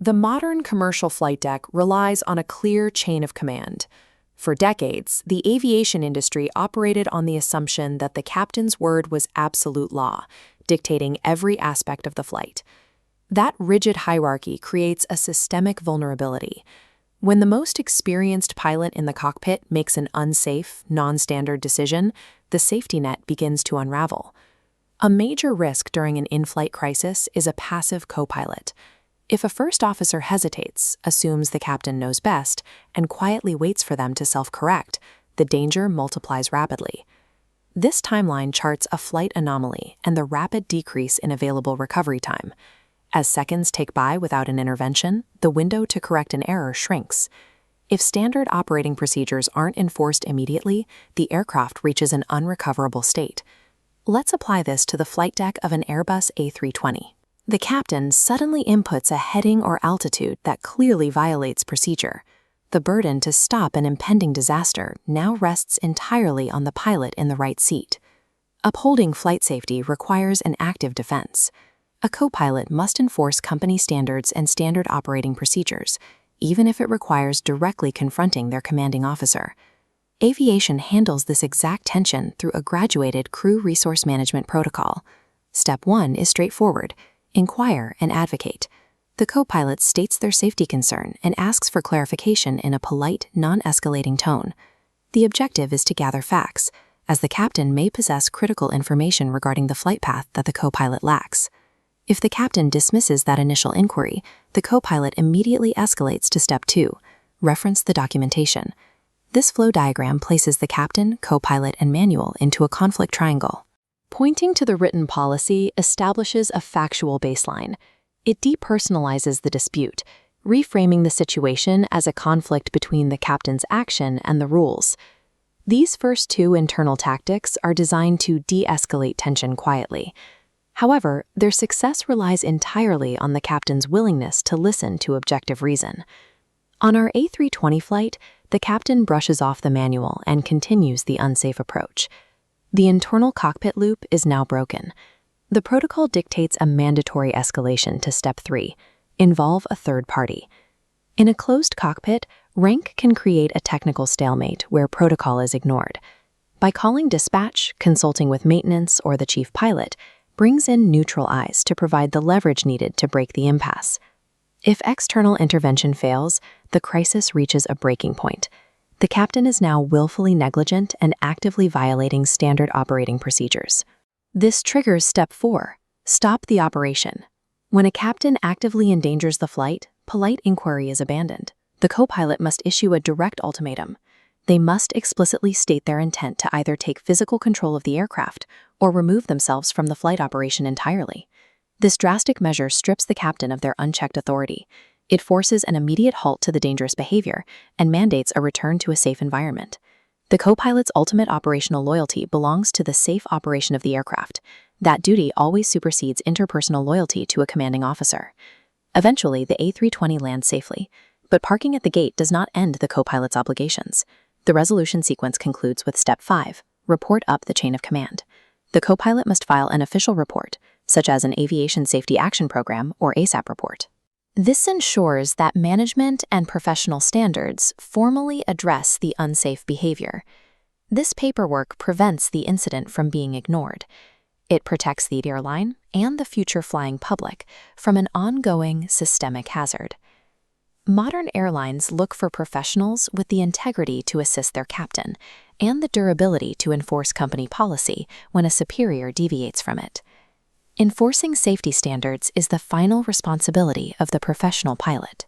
The modern commercial flight deck relies on a clear chain of command. For decades, the aviation industry operated on the assumption that the captain's word was absolute law, dictating every aspect of the flight. That rigid hierarchy creates a systemic vulnerability. When the most experienced pilot in the cockpit makes an unsafe, non-standard decision, the safety net begins to unravel. A major risk during an in-flight crisis is a passive co-pilot. If a first officer hesitates, assumes the captain knows best, and quietly waits for them to self-correct, the danger multiplies rapidly. This timeline charts a flight anomaly and the rapid decrease in available recovery time. As seconds tick by without an intervention, the window to correct an error shrinks. If standard operating procedures aren't enforced immediately, the aircraft reaches an unrecoverable state. Let's apply this to the flight deck of an Airbus A320. The captain suddenly inputs a heading or altitude that clearly violates procedure. The burden to stop an impending disaster now rests entirely on the pilot in the right seat. Upholding flight safety requires an active defense. A co-pilot must enforce company standards and standard operating procedures, even if it requires directly confronting their commanding officer. Aviation handles this exact tension through a graduated crew resource management protocol. Step 1 is straightforward. Inquire and advocate. The co-pilot states their safety concern and asks for clarification in a polite, non-escalating tone. The objective is to gather facts, as the captain may possess critical information regarding the flight path that the co-pilot lacks. If the captain dismisses that initial inquiry, the co-pilot immediately escalates to step 2, reference the documentation. This flow diagram places the captain, co-pilot, and manual into a conflict triangle. Pointing to the written policy establishes a factual baseline. It depersonalizes the dispute, reframing the situation as a conflict between the captain's action and the rules. These first two internal tactics are designed to de-escalate tension quietly. However, their success relies entirely on the captain's willingness to listen to objective reason. On our A320 flight, the captain brushes off the manual and continues the unsafe approach. The internal cockpit loop is now broken. The protocol dictates a mandatory escalation to step 3, involve a third party. In a closed cockpit, rank can create a technical stalemate where protocol is ignored. By calling dispatch, consulting with maintenance or the chief pilot, brings in neutral eyes to provide the leverage needed to break the impasse. If external intervention fails, the crisis reaches a breaking point. The captain is now willfully negligent and actively violating standard operating procedures. This triggers step 4, stop the operation. When a captain actively endangers the flight, polite inquiry is abandoned. The co-pilot must issue a direct ultimatum. They must explicitly state their intent to either take physical control of the aircraft or remove themselves from the flight operation entirely. This drastic measure strips the captain of their unchecked authority. It forces an immediate halt to the dangerous behavior and mandates a return to a safe environment. The co-pilot's ultimate operational loyalty belongs to the safe operation of the aircraft. That duty always supersedes interpersonal loyalty to a commanding officer. Eventually, the A320 lands safely, but parking at the gate does not end the co-pilot's obligations. The resolution sequence concludes with step 5, report up the chain of command. The co-pilot must file an official report, such as an Aviation Safety Action Program or ASAP report. This ensures that management and professional standards formally address the unsafe behavior. This paperwork prevents the incident from being ignored. It protects the airline and the future flying public from an ongoing systemic hazard. Modern airlines look for professionals with the integrity to assist their captain and the durability to enforce company policy when a superior deviates from it. Enforcing safety standards is the final responsibility of the professional pilot.